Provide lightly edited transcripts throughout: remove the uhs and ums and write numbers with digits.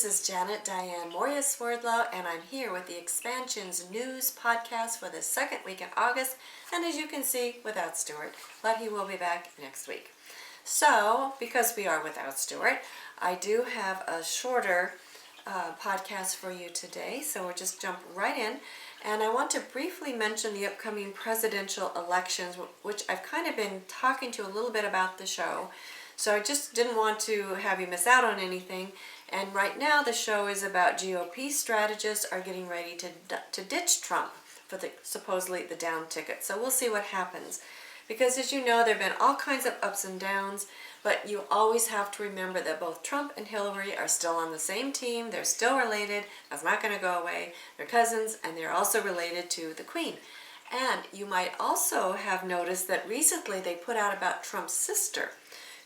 this is Janet Diane Moria Swerdlow, and I'm here with the Expansions News podcast for the second week in August, and as you can see, without Stuart, but he will be back next week. So, because we are without Stuart, I do have a shorter podcast for you today, so we'll just jump right in. And I want to briefly mention the upcoming presidential elections, which I've kind of been talking to a little bit about the show. So I just didn't want to have you miss out on anything. And right now the show is about GOP strategists are getting ready to ditch Trump for supposedly the down ticket. So we'll see what happens. Because as you know, there have been all kinds of ups and downs, but you always have to remember that both Trump and Hillary are still on the same team. They're still related. That's not going to go away. They're cousins, and they're also related to the Queen. And you might also have noticed that recently they put out about Trump's sister,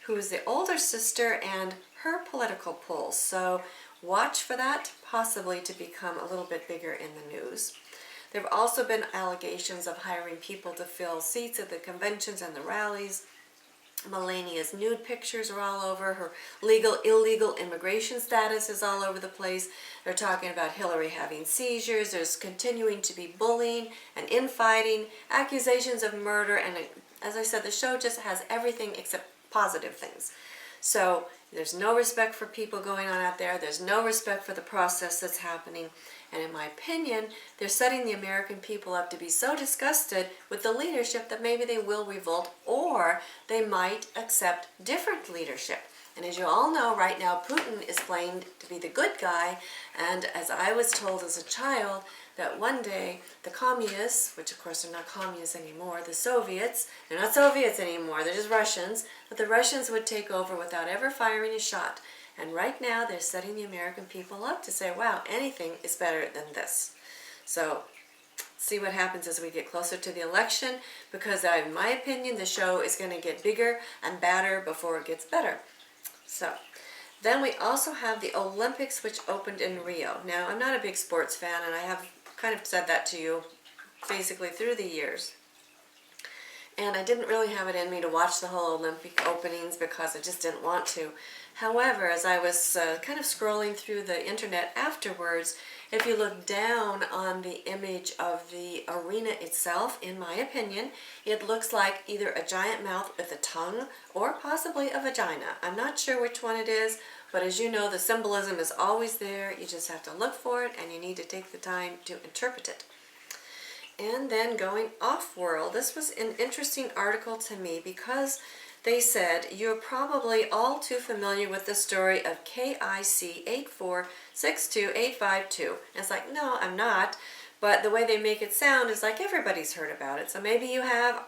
who is the older sister, and her political pulls. So watch for that possibly to become a little bit bigger in the news. There have also been allegations of hiring people to fill seats at the conventions and the rallies. Melania's nude pictures are all over. Her illegal immigration status is all over the place. They're talking about Hillary having seizures. There's continuing to be bullying and infighting, accusations of murder, and as I said, the show just has everything except positive things. So there's no respect for people going on out there. There's no respect for the process that's happening. And in my opinion, they're setting the American people up to be so disgusted with the leadership that maybe they will revolt, or they might accept different leadership. And as you all know, right now Putin is playing to be the good guy, and as I was told as a child, that one day the communists, which of course are not communists anymore, the Soviets, they're not Soviets anymore, they're just Russians, but the Russians would take over without ever firing a shot. And right now they're setting the American people up to say, wow, anything is better than this. So see what happens as we get closer to the election, because in my opinion the show is going to get bigger and badder before it gets better. So then we also have the Olympics, which opened in Rio. Now, I'm not a big sports fan, and I have kind of said that to you basically through the years. And I didn't really have it in me to watch the whole Olympic openings because I just didn't want to. However, as I was kind of scrolling through the internet afterwards, if you look down on the image of the arena itself, in my opinion, it looks like either a giant mouth with a tongue or possibly a vagina. I'm not sure which one it is, but as you know, the symbolism is always there. You just have to look for it, and you need to take the time to interpret it. And then going off-world, this was an interesting article to me because they said, you're probably all too familiar with the story of KIC 8462852. And it's like, no, I'm not. But the way they make it sound is like everybody's heard about it. So maybe you have.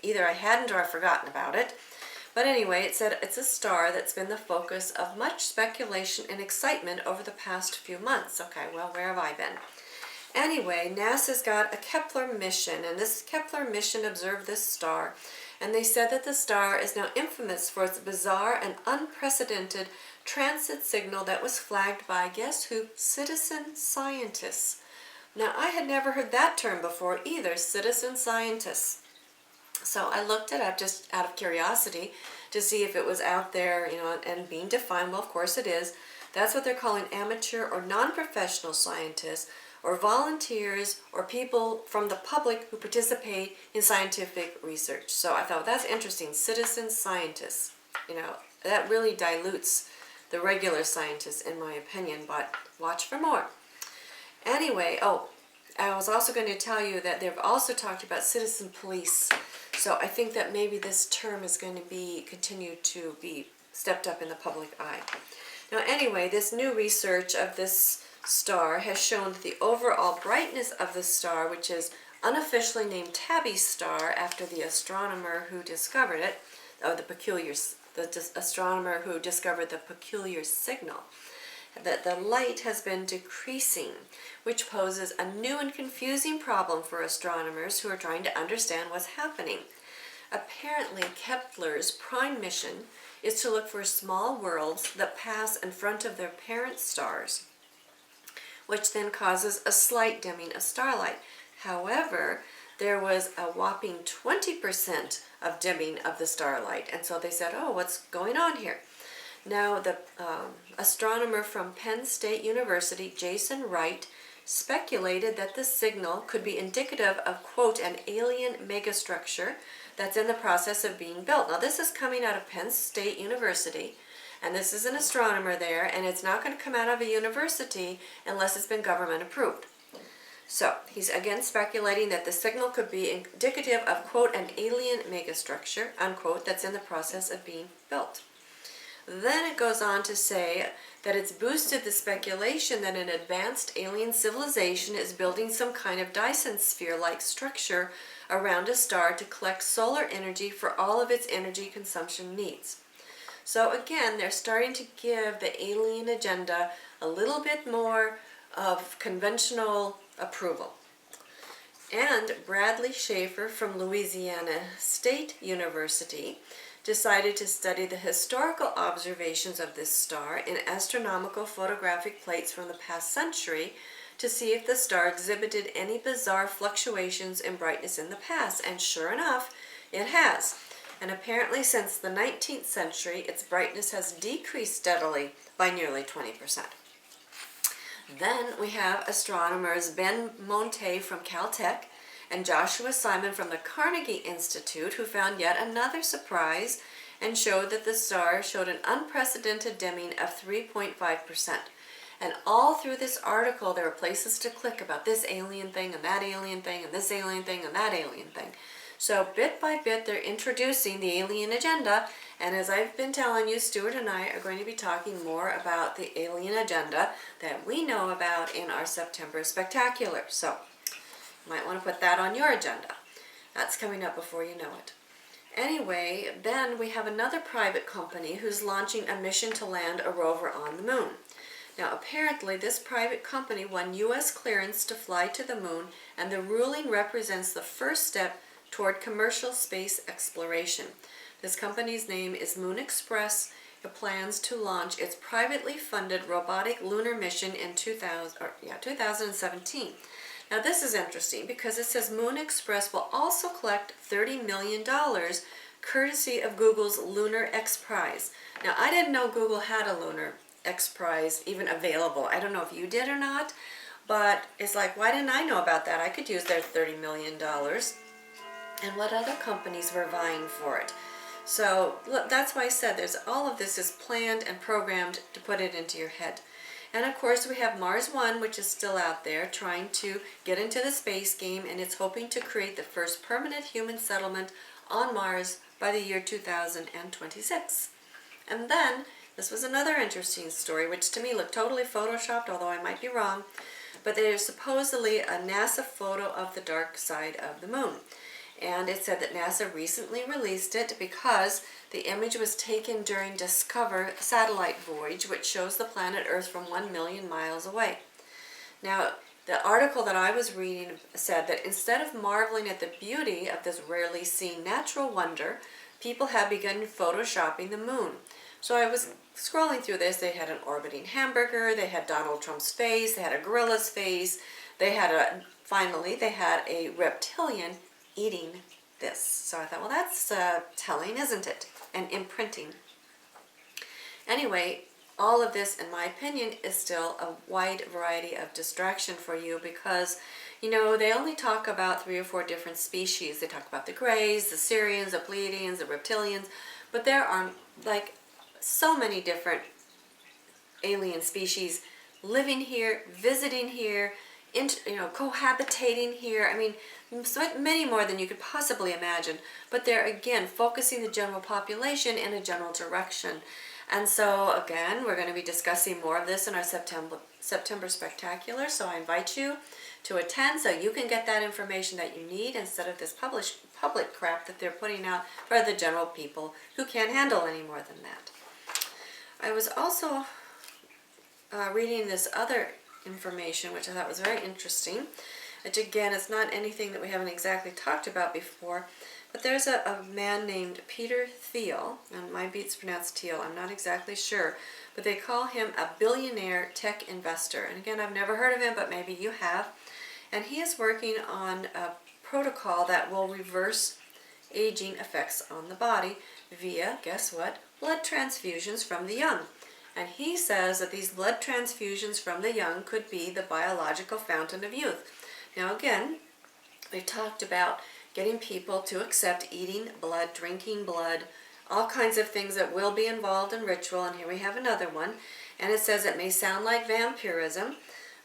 Either I hadn't or I've forgotten about it. But anyway, it said it's a star that's been the focus of much speculation and excitement over the past few months. Okay, well, where have I been? Anyway, NASA's got a Kepler mission, and this Kepler mission observed this star. And they said that the star is now infamous for its bizarre and unprecedented transit signal that was flagged by, guess who, citizen scientists. Now, I had never heard that term before either, citizen scientists. So I looked it up just out of curiosity to see if it was out there, and being defined. Well, of course it is. That's what they're calling amateur or non-professional scientists, or volunteers, or people from the public who participate in scientific research. So I thought, that's interesting, citizen scientists. That really dilutes the regular scientists in my opinion, but watch for more. Anyway, I was also going to tell you that they've also talked about citizen police. So I think that maybe this term is going to continue to be stepped up in the public eye. Now anyway, this new research of this star has shown that the overall brightness of the star, which is unofficially named Tabby's star after the astronomer who discovered it, the astronomer who discovered the peculiar signal, that the light has been decreasing, which poses a new and confusing problem for astronomers who are trying to understand what's happening. Apparently, Kepler's prime mission is to look for small worlds that pass in front of their parent stars, which then causes a slight dimming of starlight. However, there was a whopping 20% of dimming of the starlight, and so they said, oh, what's going on here? Now, the astronomer from Penn State University, Jason Wright, speculated that the signal could be indicative of, quote, an alien megastructure that's in the process of being built. Now, this is coming out of Penn State University, and this is an astronomer there, and it's not going to come out of a university unless it's been government approved. So, he's again speculating that the signal could be indicative of, quote, an alien megastructure, unquote, that's in the process of being built. Then it goes on to say that it's boosted the speculation that an advanced alien civilization is building some kind of Dyson sphere-like structure around a star to collect solar energy for all of its energy consumption needs. So again, they're starting to give the alien agenda a little bit more of conventional approval. And Bradley Schaefer from Louisiana State University decided to study the historical observations of this star in astronomical photographic plates from the past century to see if the star exhibited any bizarre fluctuations in brightness in the past. And sure enough, it has. And apparently since the 19th century, its brightness has decreased steadily by nearly 20%. Then we have astronomers Ben Monte from Caltech and Joshua Simon from the Carnegie Institute, who found yet another surprise and showed that the star showed an unprecedented dimming of 3.5%. And all through this article, there were places to click about this alien thing and that alien thing and this alien thing and that alien thing. So bit by bit, they're introducing the alien agenda. And as I've been telling you, Stuart and I are going to be talking more about the alien agenda that we know about in our September Spectacular. So you might want to put that on your agenda. That's coming up before you know it. Anyway, then we have another private company who's launching a mission to land a rover on the moon. Now, apparently, this private company won U.S. clearance to fly to the moon, and the ruling represents the first step toward commercial space exploration. This company's name is Moon Express. It plans to launch its privately funded robotic lunar mission in 2017. Now, this is interesting because it says Moon Express will also collect $30 million courtesy of Google's Lunar X Prize. Now, I didn't know Google had a Lunar X Prize even available. I don't know if you did or not, but it's like, why didn't I know about that? I could use their $30 million. And what other companies were vying for it? So look, that's why I said all of this is planned and programmed to put it into your head. And of course we have Mars One, which is still out there trying to get into the space game, and it's hoping to create the first permanent human settlement on Mars by the year 2026. And then, this was another interesting story, which to me looked totally photoshopped, although I might be wrong, but there's supposedly a NASA photo of the dark side of the moon. And it said that NASA recently released it because the image was taken during Discover satellite voyage, which shows the planet Earth from 1 million miles away. Now, the article that I was reading said that instead of marveling at the beauty of this rarely seen natural wonder, people have begun photoshopping the moon. So I was scrolling through this. They had an orbiting hamburger, they had Donald Trump's face, they had a gorilla's face, finally they had a reptilian eating this. So I thought, well, that's telling, isn't it? And imprinting. Anyway, all of this, in my opinion, is still a wide variety of distraction for you because, you know, they only talk about 3 or 4 different species. They talk about the Greys, the Sirians, the Pleiadians, the Reptilians, but there are like so many different alien species living here, visiting here, cohabitating here. I mean, so many more than you could possibly imagine. But they're, again, focusing the general population in a general direction. And so, again, we're going to be discussing more of this in our September Spectacular. So I invite you to attend so you can get that information that you need instead of this public crap that they're putting out for the general people who can't handle any more than that. I was also reading this other information, which I thought was very interesting, which again is not anything that we haven't exactly talked about before, but there's a man named Peter Thiel, and my beat's pronounced Thiel, I'm not exactly sure, but they call him a billionaire tech investor. And again, I've never heard of him, but maybe you have. And he is working on a protocol that will reverse aging effects on the body via, guess what, blood transfusions from the young. And he says that these blood transfusions from the young could be the biological fountain of youth. Now again, we've talked about getting people to accept eating blood, drinking blood, all kinds of things that will be involved in ritual, and here we have another one. And it says it may sound like vampirism,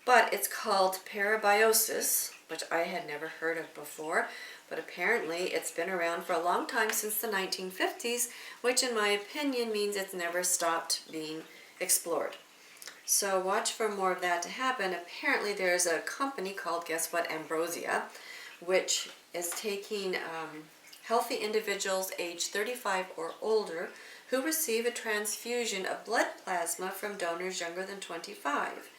but it's called parabiosis, which I had never heard of before, but apparently it's been around for a long time, since the 1950s, which in my opinion means it's never stopped being explored. So watch for more of that to happen. Apparently there's a company called, guess what, Ambrosia, which is taking healthy individuals aged 35 or older who receive a transfusion of blood plasma from donors younger than 25.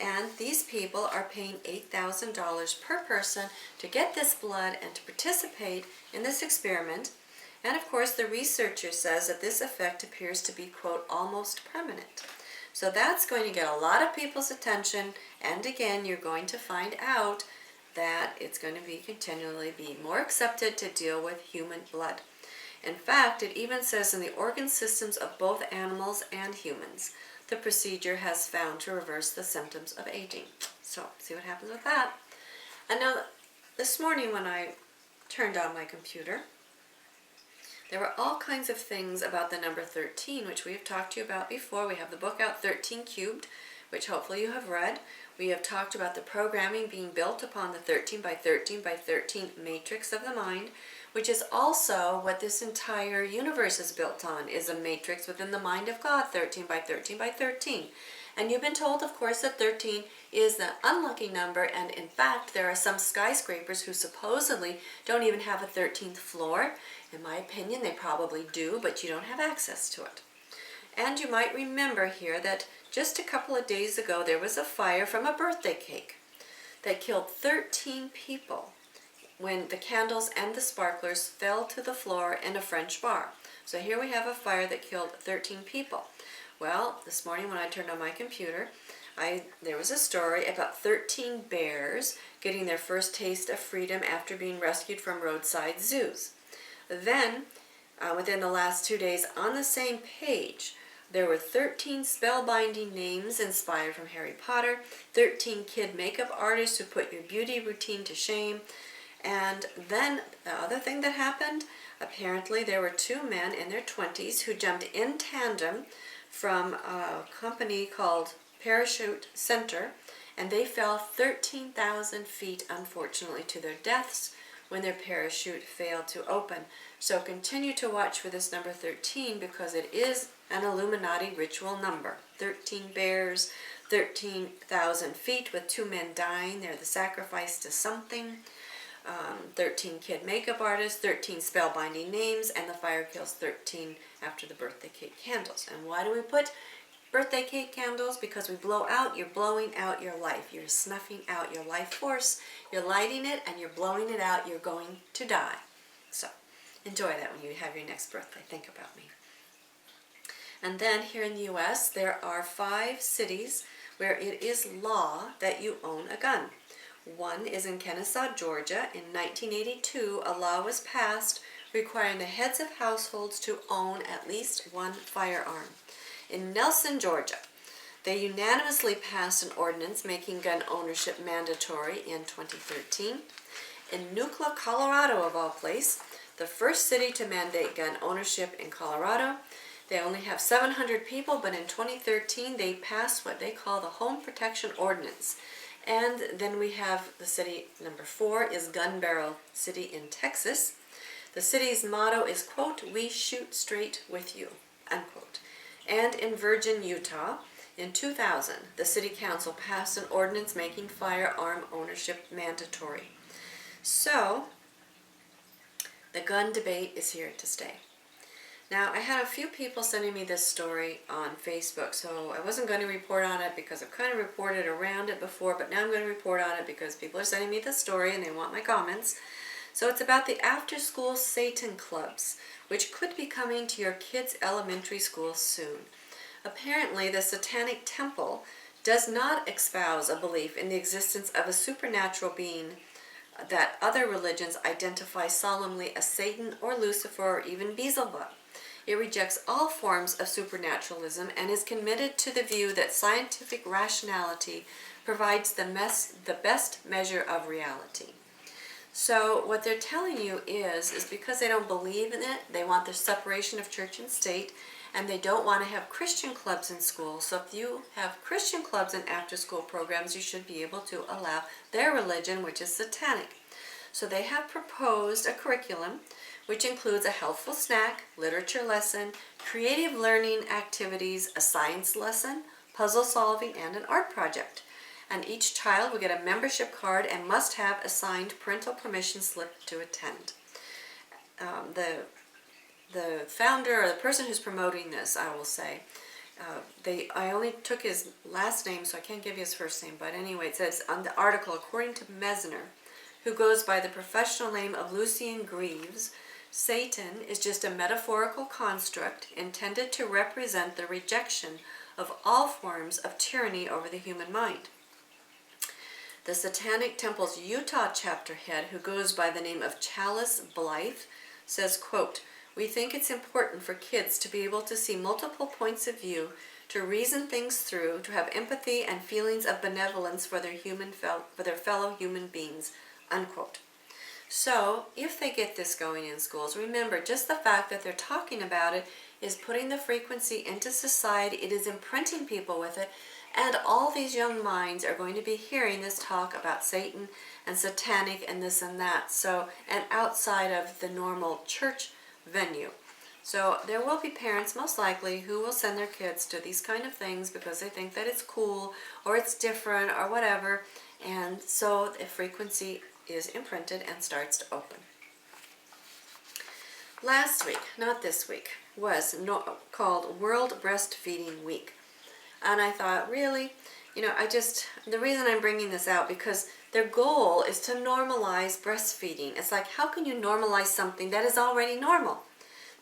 And these people are paying $8,000 per person to get this blood and to participate in this experiment. And of course, the researcher says that this effect appears to be, quote, almost permanent. So that's going to get a lot of people's attention, and again, you're going to find out that it's going to be continually be more accepted to deal with human blood. In fact, it even says in the organ systems of both animals and humans, the procedure has found to reverse the symptoms of aging. So, see what happens with that. And now, this morning when I turned on my computer, there were all kinds of things about the number 13, which we have talked to you about before. We have the book out, 13 Cubed, which hopefully you have read. We have talked about the programming being built upon the 13 by 13 by 13 matrix of the mind, which is also what this entire universe is built on, is a matrix within the mind of God, 13 by 13 by 13. And you've been told, of course, that 13 is the unlucky number, and in fact, there are some skyscrapers who supposedly don't even have a 13th floor. In my opinion, they probably do, but you don't have access to it. And you might remember here that just a couple of days ago, there was a fire from a birthday cake that killed 13 people when the candles and the sparklers fell to the floor in a French bar. So here we have a fire that killed 13 people. Well, this morning when I turned on my computer, there was a story about 13 bears getting their first taste of freedom after being rescued from roadside zoos. Then, within the last 2 days, on the same page, there were 13 spellbinding names inspired from Harry Potter, 13 kid makeup artists who put your beauty routine to shame. And then the other thing that happened, apparently there were 2 men in their 20s who jumped in tandem from a company called Parachute Center, and they fell 13,000 feet, unfortunately, to their deaths when their parachute failed to open. So continue to watch for this number 13, because it is an Illuminati ritual number. 13 bears, 13,000 feet with 2 men dying. They're the sacrifice to something. 13 kid makeup artists, 13 spellbinding names, and the fire kills 13 after the birthday cake candles. And why do we put birthday cake candles? Because we blow out, you're blowing out your life. You're snuffing out your life force. You're lighting it and you're blowing it out. You're going to die. So enjoy that when you have your next birthday. Think about me. And then here in the U.S., there are 5 cities where it is law that you own a gun. One is in Kennesaw, Georgia. In 1982, a law was passed requiring the heads of households to own at least 1 firearm. In Nelson, Georgia, they unanimously passed an ordinance making gun ownership mandatory in 2013. In Nucla, Colorado, of all places, the first city to mandate gun ownership in Colorado. They only have 700 people, but in 2013 they passed what they call the Home Protection Ordinance. And then we have the city number 4 is Gun Barrel City in Texas. The city's motto is, quote, "We shoot straight with you," unquote. And in Virgin, Utah, in 2000, the city council passed an ordinance making firearm ownership mandatory. So, the gun debate is here to stay. Now, I had a few people sending me this story on Facebook, so I wasn't going to report on it because I've kind of reported around it before, but now I'm going to report on it because people are sending me this story and they want my comments. So it's about the after-school Satan clubs, which could be coming to your kids' elementary school soon. Apparently, the Satanic Temple does not espouse a belief in the existence of a supernatural being that other religions identify solemnly as Satan or Lucifer or even Beelzebub. It rejects all forms of supernaturalism and is committed to the view that scientific rationality provides the best measure of reality. So what they're telling you is because they don't believe in it, they want the separation of church and state, and they don't want to have Christian clubs in school. So if you have Christian clubs and after-school programs, you should be able to allow their religion, which is satanic. So they have proposed a curriculum which includes a healthful snack, literature lesson, creative learning activities, a science lesson, puzzle solving, and an art project. And each child will get a membership card and must have a signed parental permission slip to attend. The founder, or the person who's promoting this, I will say, I only took his last name, so I can't give you his first name, but anyway, it says on the article, according to Mesner, who goes by the professional name of Lucien Greaves, Satan is just a metaphorical construct intended to represent the rejection of all forms of tyranny over the human mind. The Satanic Temple's Utah chapter head, who goes by the name of Chalice Blythe, says, quote, "We think it's important for kids to be able to see multiple points of view, to reason things through, to have empathy and feelings of benevolence for their fellow human beings," unquote. So, if they get this going in schools, remember, just the fact that they're talking about it is putting the frequency into society. It is imprinting people with it, and all these young minds are going to be hearing this talk about Satan and satanic and this and that. So, and outside of the normal church venue. So there will be parents, most likely, who will send their kids to these kind of things because they think that it's cool or it's different or whatever. And so the frequency is imprinted and starts to open. Last week, not this week, was called World Breastfeeding Week. And I thought, really? The reason I'm bringing this out, because their goal is to normalize breastfeeding. It's like, how can you normalize something that is already normal?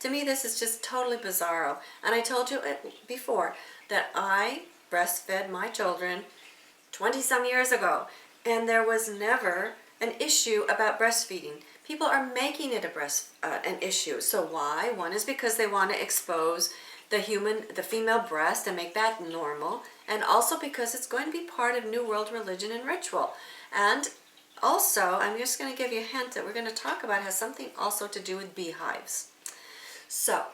To me, this is just totally bizarro. And I told you before that I breastfed my children 20-some years ago, and there was never an issue about breastfeeding. People are making it an issue. So why? One is because they want to expose the female breast and make that normal, and also because it's going to be part of New World religion and ritual. And also, I'm just going to give you a hint that we're going to talk about has something also to do with beehives. So,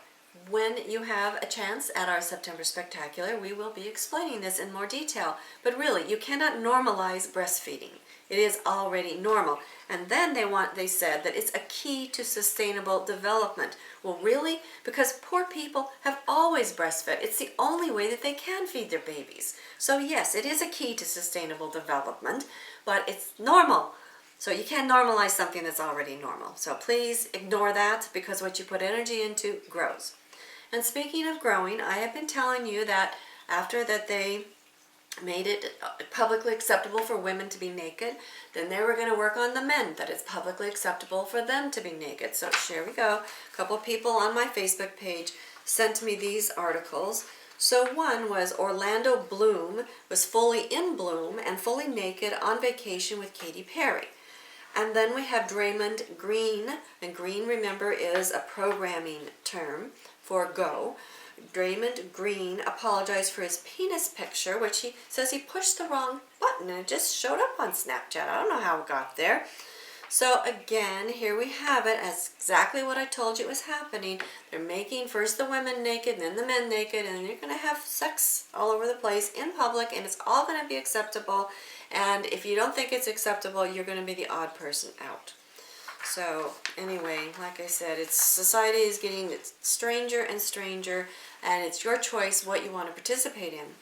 when you have a chance at our September Spectacular, we will be explaining this in more detail. But really, you cannot normalize breastfeeding. It is already normal. And then they said that it's a key to sustainable development. Well, really? Because poor people have always breastfed. It's the only way that they can feed their babies. So yes, it is a key to sustainable development, but it's normal. So you can't normalize something that's already normal. So please ignore that, because what you put energy into grows. And speaking of growing, I have been telling you that after that they made it publicly acceptable for women to be naked, then they were going to work on the men, that it's publicly acceptable for them to be naked. So here we go. A couple of people on my Facebook page sent me these articles. So one was Orlando Bloom was fully in bloom and fully naked on vacation with Katy Perry. And then we have Draymond Green, and Green, remember, is a programming term for go. Draymond Green apologized for his penis picture, which he says he pushed the wrong button and it just showed up on Snapchat. I don't know how it got there. So again, here we have it as exactly what I told you was happening. They're making first the women naked, and then the men naked, and you're going to have sex all over the place in public, and it's all going to be acceptable. And if you don't think it's acceptable, you're going to be the odd person out. So anyway, like I said, society is getting stranger and stranger, and it's your choice what you want to participate in.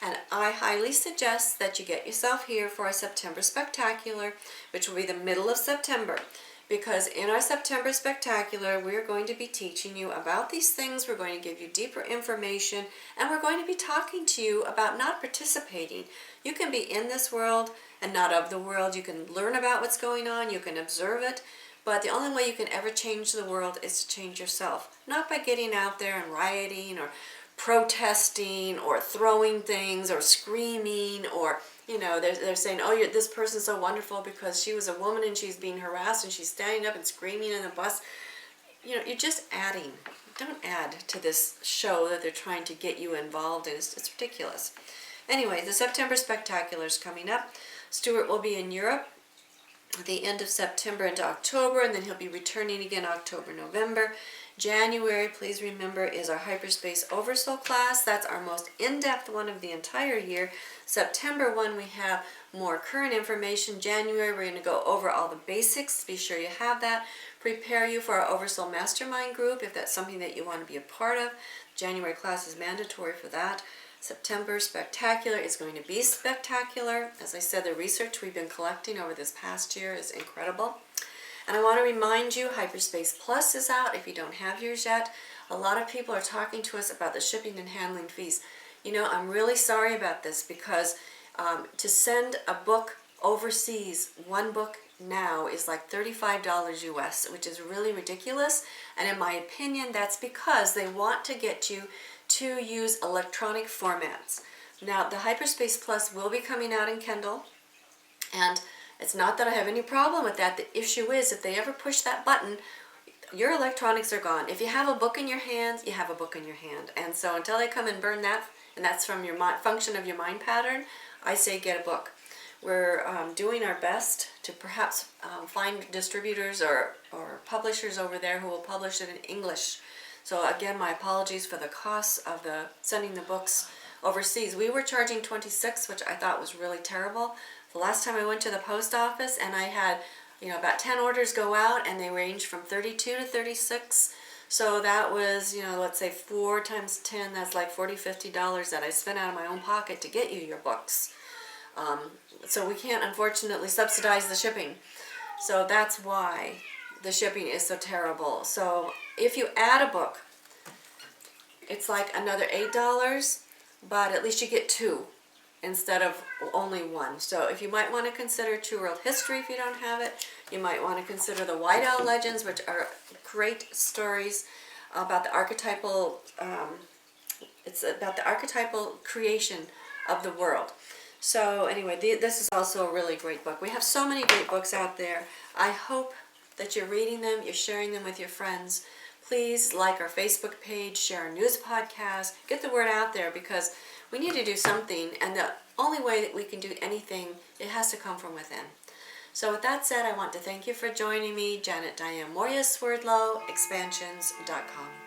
And I highly suggest that you get yourself here for our September Spectacular, which will be the middle of September. Because in our September Spectacular, we're going to be teaching you about these things, we're going to give you deeper information, and we're going to be talking to you about not participating. You can be in this world and not of the world. You can learn about what's going on, you can observe it, but the only way you can ever change the world is to change yourself. Not by getting out there and rioting or protesting or throwing things or screaming, or they're saying, oh, this person's so wonderful because she was a woman and she's being harassed and she's standing up and screaming in the bus. you're just adding. Don't add to this show that they're trying to get you involved in. It's ridiculous. Anyway, the September Spectacular is coming up. Stuart will be in Europe at the end of September into October, and then he'll be returning again October, November. January, please remember, is our Hyperspace Oversoul class. That's our most in-depth one of the entire year. September 1, we have more current information. January, we're going to go over all the basics. Be sure you have that. Prepare you for our Oversoul Mastermind group if that's something that you want to be a part of. January class is mandatory for that. September Spectacular is going to be spectacular. As I said, the research we've been collecting over this past year is incredible. And I want to remind you, Hyperspace Plus is out if you don't have yours yet. A lot of people are talking to us about the shipping and handling fees. I'm really sorry about this because to send a book overseas, one book now is like $35 US, which is really ridiculous. And in my opinion, that's because they want to get you to use electronic formats. Now, the Hyperspace Plus will be coming out in Kindle, and it's not that I have any problem with that. The issue is if they ever push that button, your electronics are gone. If you have a book in your hand, you have a book in your hand. And so until they come and burn that, and that's from your function of your mind pattern, I say get a book. We're doing our best to perhaps find distributors or publishers over there who will publish it in English. So again, my apologies for the costs of sending the books overseas. We were charging $26, which I thought was really terrible. The last time I went to the post office and I had, about 10 orders go out, and they range from 32 to 36. So that was, let's say 4 times 10, that's like $40, $50 that I spent out of my own pocket to get you your books. So we can't, unfortunately, subsidize the shipping. So that's why the shipping is so terrible. So if you add a book, it's like another $8, but at least you get 2 instead of only 1. So if you might want to consider True World History if you don't have it, you might want to consider the White Owl Legends, which are great stories about the archetypal, it's about the archetypal creation of the world. So anyway, this is also a really great book. We have so many great books out there. I hope that you're reading them, you're sharing them with your friends. Please like our Facebook page, share our news podcast, get the word out there, because we need to do something, and the only way that we can do anything, it has to come from within. So with that said, I want to thank you for joining me, Janet Diane Moya, Swerdlow, expansions.com.